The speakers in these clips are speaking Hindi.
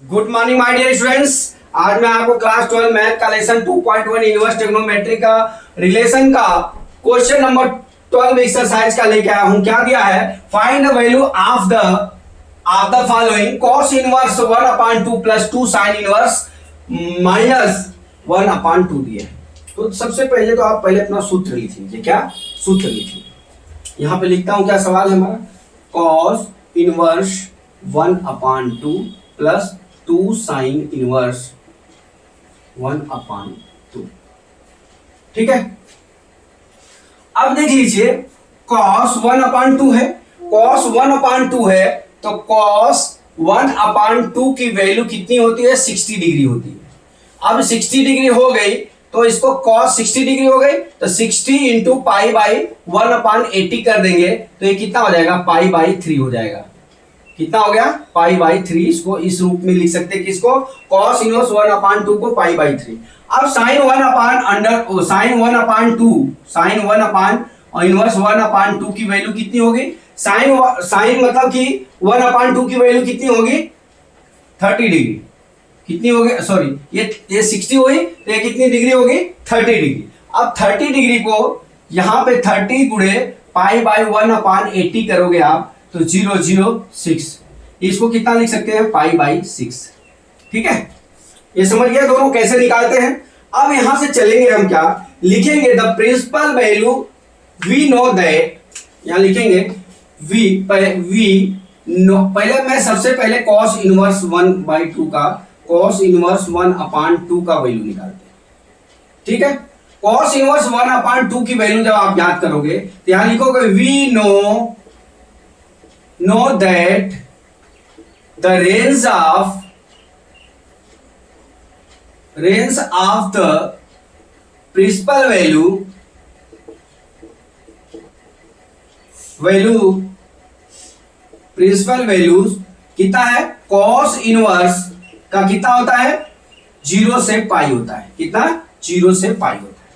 Good morning my dear students. आज मैं आपको क्लास 12 मैथ का लेसन 2.1 इनवर्स ट्रिग्नोमेट्री का रिलेशन का क्वेश्चन नंबर 12 एक्सरसाइज का लेके आया हूं। क्या दिया है? Find the value of the following cos inverse 1/2 plus 2 sin inverse minus 1/2 दिया है। तो सबसे पहले तो आप पहले अपना सूत्र लिख लीजिए। क्या सूत्र लिखिए? यहां पे लिखता हूं। क्या सवाल है हमारा? cos inverse 1/2 plus 2 sine inverse 1/2। ठीक है, अब देख लीजिए cos 1/2 है। cos 1/2 है तो cos 1/2 की वैल्यू कितनी होती है? 60 डिग्री होती है। अब 60 डिग्री हो गई तो इसको cos 60 डिग्री हो गई तो 60 इंटू पाई बाई 1/80 कर देंगे तो ये कितना हो जाएगा? पाई बाई 3 हो जाएगा। कितना हो गया? Pi by 3। इसको इस रूप में लिख सकते हैं। किसको? cos इनवर्स 1/2 को पाई बाई 3। अब sin 1/2 और इनवर्स 1/2 की वैल्यू कितनी होगी? sin मतलब कि 1/2 की वैल्यू कितनी होगी? 30 डिग्री। कितनी होगी? सॉरी, ये 60 हुई तो ये कितनी डिग्री होगी? 30 डिग्री। अब 30 डिग्री को यहां पे 30 गुणे पाई बाई 1/80 करोगे आप तो 006। इसको कितना लिख सकते हैं? Pi by 6। ठीक है, ये समझ गया दोनों कैसे निकालते हैं। अब यहां से चलेंगे हम। क्या लिखेंगे? The principal value we know that. यहां लिखेंगे पहले मैं सबसे पहले cos इनवर्स 1/2 का cos इनवर्स 1/2 का वैल्यू निकालते हैं। ठीक है, cos इनवर्स 1/2 की वैल्यू जब आप याद करोगे तो यहां लिखोगे we know that the range of the principal values कितना है? cos इनवर्स का कितना होता है? 0 से पाई होता है। कितना? 0 से पाई होता है।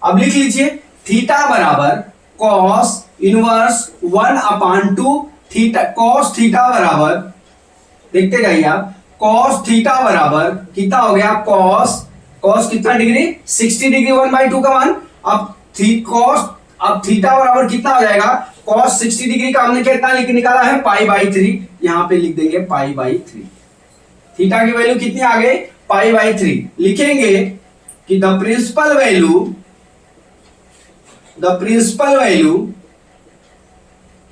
अब लिख लीजिए थीटा बराबर cos inverse 1/2 theta. cos theta बराबर, देखते जाइए आप, cos थीटा बराबर कितना हो गया? cos कितना डिग्री? 60 डिग्री 1/2 का मान। अब थीटा बराबर कितना हो जाएगा? cos 60 डिग्री का हमने कितना निकाला है? Pi by 3। यहां पे लिख देंगे पाई बाई 3। थीटा की वैल्यू कितनी आ गई? Pi by 3। लिखेंगे कि द प्रिंसिपल वैल्यू,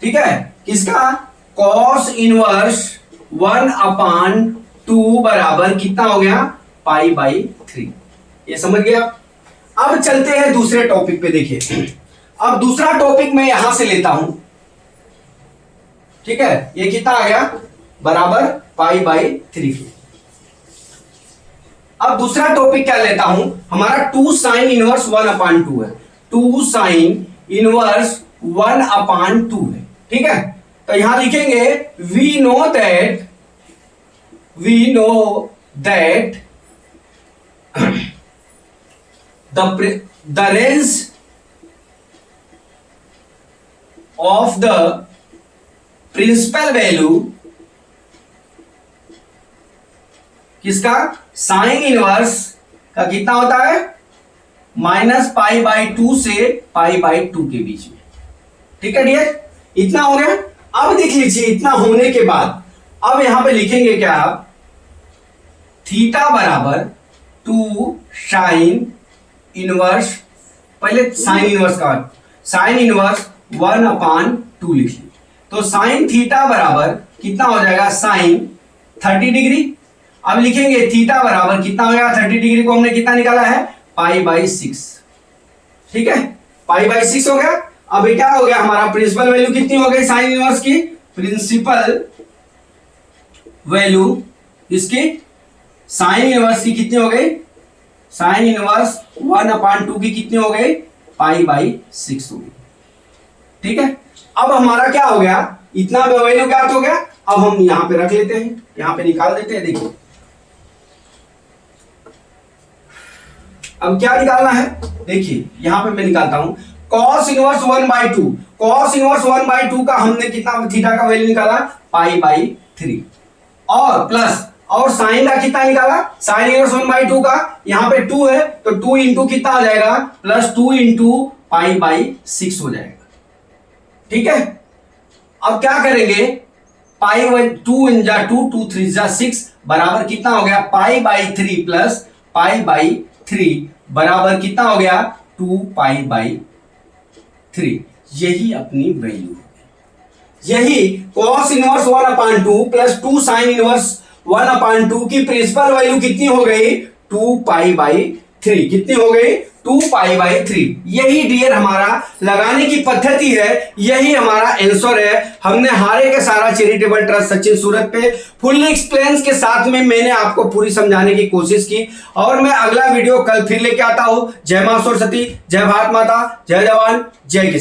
ठीक है, किसका? cos इनवर्स 1/2 बराबर कितना हो गया? Pi by 3। ये समझ गया। अब चलते हैं दूसरे टॉपिक पे। देखिए, अब दूसरा टॉपिक मैं यहां से लेता हूं। ठीक है, ये कितना आ गया? बराबर पाई बाई 3। अब दूसरा टॉपिक क्या लेता हूं? हमारा 2 साइन इनवर्स 1/2 है। 2 साइन इनवर्स 1/2 है। ठीक है, तो यहां लिखेंगे we know that the range of the principal value किसका? साइन इनवर्स का कितना होता है? माइनस पाई बाई 2 से पाई बाई 2 के बीच में। ठीक है डियर, इतना हो गया। अब देख लीजिए, इतना होने के बाद अब यहां पे लिखेंगे क्या आप? थीटा बराबर 2 साइन इनवर्स, पहले साइन इनवर्स का साइन इनवर्स 1/2 लिख लीजिए। तो साइन थीटा बराबर कितना हो जाएगा? Sine 30 degree. अब लिखेंगे थीटा बराबर कितना हो गया? 30 डिग्री को हमने कितना निकाला है? Pi by 6। ठीक है, पाई बाई 6 हो गया। अब क्या हो गया? हमारा प्रिंसिपल वैल्यू कितनी हो गई साइन इनवर्स की? प्रिंसिपल वैल्यू इसकी साइन इनवर्स की कितनी हो गई? साइन इनवर्स 1/2 की कितनी हो गई? पाई बाई 6 हो गई। ठीक है, अब हमारा क्या हो गया? इतना वैल्यू ज्ञात हो गया। अब हम यहां पे रख लेते हैं, यहां पे निकाल देते हैं। देखिए अब क्या निकालना है? देखिए यहां पे मैं निकालता हूं cos इनवर्स 1/2। cos इनवर्स 1/2 का हमने कितना थीटा का वैल्यू निकाला? Pi by 3। और प्लस और साइन का कितना निकाला, साइन इनवर्स 1/2 का, यहां पे 2 है तो 2 इंटू कितना हो जाएगा, +2 इंटू π/6 हो जाएगा। ठीक है, अब क्या करेंगे, π/2 इन जा 2, 2 3 जा 6 बराबर कितना हो गया, π/3 प्लस π/3 बराबर कितना हो गया, 2π/3। यही अपनी वैल्यू है। यही cos inverse 1/2 plus 2 sine inverse 1/2 की प्रिंसिपल वैल्यू कितनी हो गई, 2π/3। कितनी हो गई, 2π/3। यही डियर हमारा लगाने की पद्धति है, यही हमारा आंसर है। हमने हारे के सारा चैरिटेबल ट्रस्ट सचिन सूरत पे फुल्ली एक्सप्लेन के साथ में मैंने आपको पूरी समझाने की कोशिश की, और मैं अगला वीडियो कल फिर लेके आता हूं। जय मां सरस्वती, जय भारत माता, जय जवान, जय किसान।